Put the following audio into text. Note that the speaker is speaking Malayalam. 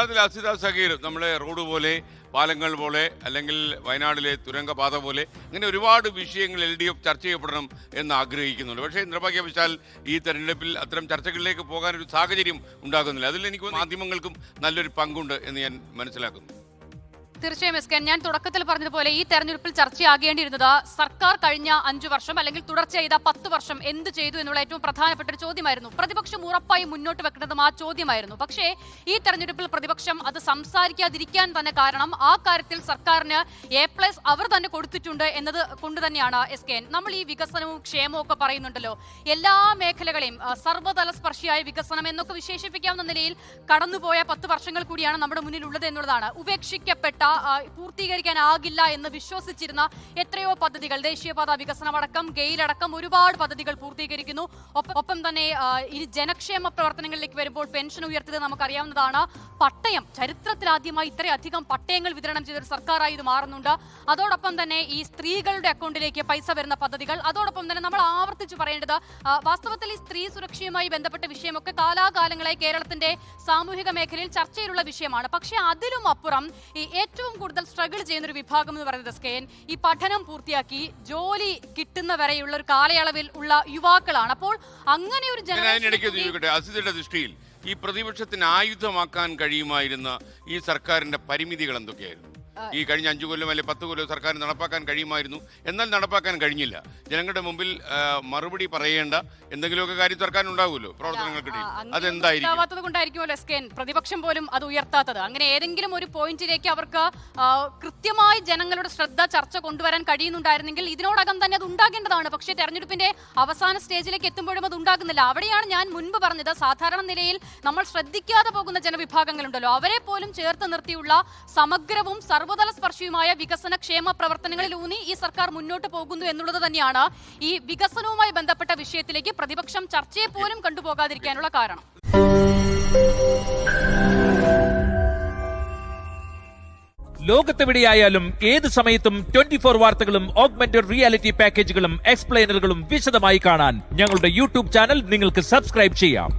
അതിൽ അസിത സഹീർ നമ്മളെ റോഡ് പോലെ, പാലങ്ങൾ പോലെ, അല്ലെങ്കിൽ വയനാട്ടിലെ തുരങ്കപാത പോലെ ഇങ്ങനെ ഒരുപാട് വിഷയങ്ങൾ LDF ചർച്ച ചെയ്യപ്പെടണം എന്ന് ആഗ്രഹിക്കുന്നുണ്ട്. പക്ഷേ നിർഭാഗ്യവശാൽ ഈ തെരഞ്ഞെടുപ്പിൽ അത്തരം ചർച്ചകളിലേക്ക് പോകാനൊരു സാഹചര്യം ഉണ്ടാകുന്നില്ല. അതിൽ എനിക്ക് മാധ്യമങ്ങൾക്കും നല്ലൊരു പങ്കുണ്ട് എന്ന് ഞാൻ മനസ്സിലാക്കുന്നു. തീർച്ചയായും എസ്കൻ, ഞാൻ തുടക്കത്തിൽ പറഞ്ഞതുപോലെ ഈ തെരഞ്ഞെടുപ്പിൽ ചർച്ചയാകേണ്ടിയിരുന്നത് സർക്കാർ കഴിഞ്ഞ 5 വർഷം അല്ലെങ്കിൽ തുടർച്ച ചെയ്ത 10 വർഷം എന്ത് ചെയ്തു എന്നുള്ള ഏറ്റവും പ്രധാനപ്പെട്ട ഒരു ചോദ്യമായിരുന്നു. പ്രതിപക്ഷം ഉറപ്പായി മുന്നോട്ട് വെക്കുന്നതും ആ ചോദ്യമായിരുന്നു. പക്ഷേ ഈ തെരഞ്ഞെടുപ്പിൽ പ്രതിപക്ഷം അത് സംസാരിക്കാതിരിക്കാൻ തന്നെ കാരണം ആ കാര്യത്തിൽ സർക്കാരിന് A+ അവർ തന്നെ കൊടുത്തിട്ടുണ്ട് എന്നത് കൊണ്ട് തന്നെയാണ് എസ്കൻ. നമ്മൾ ഈ വികസനവും ക്ഷേമവും ഒക്കെ പറയുന്നുണ്ടല്ലോ, എല്ലാ മേഖലകളെയും സർവ്വതല സ്പർശിയായ വികസനം എന്നൊക്കെ വിശേഷിപ്പിക്കാവുന്ന നിലയിൽ കടന്നുപോയ 10 വർഷങ്ങൾ കൂടിയാണ് നമ്മുടെ മുന്നിലുള്ളത് എന്നുള്ളതാണ്. ഉപേക്ഷിക്കപ്പെട്ട പൂർത്തീകരിക്കാനാകില്ല എന്ന് വിശ്വസിച്ചിരുന്ന എത്രയോ പദ്ധതികൾ, ദേശീയപാത വികസനം അടക്കം, ഗെയിലടക്കം ഒരുപാട് പദ്ധതികൾ പൂർത്തീകരിക്കുന്നു. ഒപ്പം തന്നെ ഈ ജനക്ഷേമ പ്രവർത്തനങ്ങളിലേക്ക് വരുമ്പോൾ പെൻഷൻ ഉയർത്തിയത് നമുക്കറിയാവുന്നതാണ്. പട്ടയം, ചരിത്രത്തിലാദ്യമായി ഇത്രയധികം പട്ടയങ്ങൾ വിതരണം ചെയ്തൊരു സർക്കാരായി ഇത് മാറുന്നുണ്ട്. അതോടൊപ്പം തന്നെ ഈ സ്ത്രീകളുടെ അക്കൗണ്ടിലേക്ക് പൈസ വരുന്ന പദ്ധതികൾ, അതോടൊപ്പം തന്നെ നമ്മൾ ആവർത്തിച്ച് പറയേണ്ടത് വാസ്തവത്തിൽ ഈ സ്ത്രീ സുരക്ഷയുമായി ബന്ധപ്പെട്ട വിഷയമൊക്കെ കാലാകാലങ്ങളായി കേരളത്തിന്റെ സാമൂഹിക മേഖലയിൽ ചർച്ചയിലുള്ള വിഷയമാണ്. പക്ഷേ അതിലും അപ്പുറം ഈ ഏറ്റവും കൂടുതൽ സ്ട്രഗിൾ ചെയ്യുന്ന ഒരു വിഭാഗം എന്ന് പറയുന്നത് സ്കെയിൻ ഈ പഠനം പൂർത്തിയാക്കി ജോലി കിട്ടുന്ന വരെയുള്ള ഒരു കാലയളവിൽ ഉള്ള യുവാക്കളാണ്. അപ്പോൾ അങ്ങനെ ഒരു അസിതയുടെ ദൃഷ്ടിയിൽ ഈ പ്രതിപക്ഷത്തിന് ആയുധമാക്കാൻ കഴിയുമായിരുന്ന ഈ സർക്കാരിന്റെ പരിമിതികൾ എന്തൊക്കെയായിരുന്നു? ഈ കഴിഞ്ഞ 5 കൊല്ലം അല്ലെങ്കിൽ 10 കൊല്ലം സർക്കാർ നടപ്പാക്കാൻ കഴിയുമായിരുന്നു, എന്നാൽ നടപ്പാക്കാൻ കഴിഞ്ഞില്ല. ജനങ്ങളുടെ മുമ്പിൽ മറുപടി പറയേണ്ട എന്തെങ്കിലുമൊക്കെ കാര്യം സർക്കാർ ഉണ്ടാവുമല്ലോ പ്രവർത്തനങ്ങൾക്കിടയിൽ. അതെന്തായിരിക്കുമല്ലോ എസ്കെൻ പ്രതിപക്ഷം പോലും അത് ഉയർത്താത്തത്? അങ്ങനെ ഏതെങ്കിലും ഒരു പോയിന്റിലേക്ക് അവർക്ക് കൃത്യമായി ജനങ്ങളുടെ ശ്രദ്ധ ചർച്ച കൊണ്ടുവരാൻ കഴിയുന്നുണ്ടായിരുന്നെങ്കിൽ ഇതിനോടകം തന്നെ അത് ഉണ്ടാകേണ്ടതാണ്. പക്ഷേ തെരഞ്ഞെടുപ്പിന്റെ അവസാന സ്റ്റേജിലേക്ക് എത്തുമ്പോഴും അത് ഉണ്ടാകുന്നില്ല. അവിടെയാണ് ഞാൻ മുൻപ് പറഞ്ഞത്, സാധാരണ നിലയിൽ നമ്മൾ ശ്രദ്ധിക്കാതെ പോകുന്ന ജനവിഭാഗങ്ങളുണ്ടല്ലോ, അവരെ പോലും ചേർത്ത് നിർത്തിയുള്ള സമഗ്രവും സർവ്വതല സ്പർശിയുമായ വികസന ക്ഷേമ പ്രവർത്തനങ്ങളിലൂന്നി ഈ സർക്കാർ മുന്നോട്ട് പോകുന്നു എന്നുള്ളത് തന്നെയാണ് ഈ വികസനവുമായി ബന്ധപ്പെട്ട വിഷയത്തിലേക്ക് പ്രതിപക്ഷം ചർച്ചയെ പോലും കണ്ടുപോകാതിരിക്കാനുള്ള കാരണം. ലോകത്തെവിടെയായാലും ഏത് സമയത്തും 24 വാർത്തകളും ഓഗ്മെന്റഡ് റിയാലിറ്റി പാക്കേജുകളും എക്സ്പ്ലെയിനറുകളും വിശദമായി കാണാൻ ഞങ്ങളുടെ YouTube ചാനൽ നിങ്ങൾക്ക് സബ്സ്ക്രൈബ് ചെയ്യാം.